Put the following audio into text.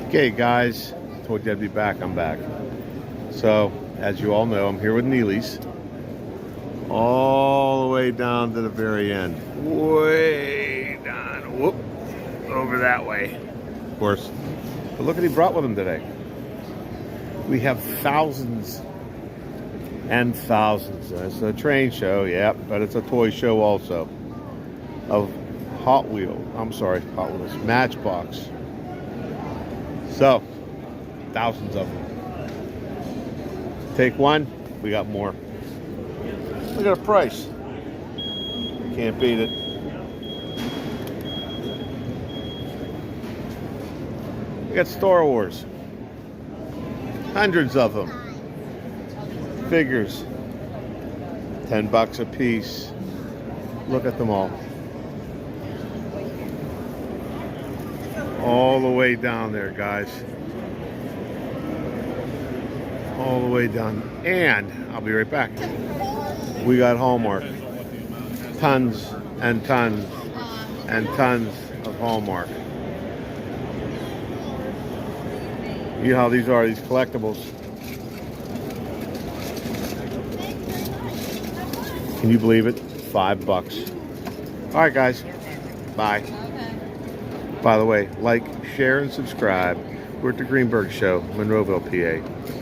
Okay, guys, told you I'd be back. I'm back. So, as you all know, I'm here with Neely's. All the way down to the very end. Way down. Whoop. Over that way. Of course. But look what he brought with him today. We have thousands and thousands. It's a train show, yeah, but it's a toy show also. Of Hot Wheels. Matchbox. So, thousands of them. Take one, we got more. Look at the price. Can't beat it. We got Star Wars. Hundreds of them. Figures. $10 a piece. Look at them all. All the way down there, guys. All the way down. And I'll be right back. We got Hallmark. Tons and tons and tons of Hallmark. You know how these are, these collectibles. Can you believe it? $5. All right, guys. Bye. By the way, like, share, and subscribe. We're at the Greenberg Show, Monroeville, PA.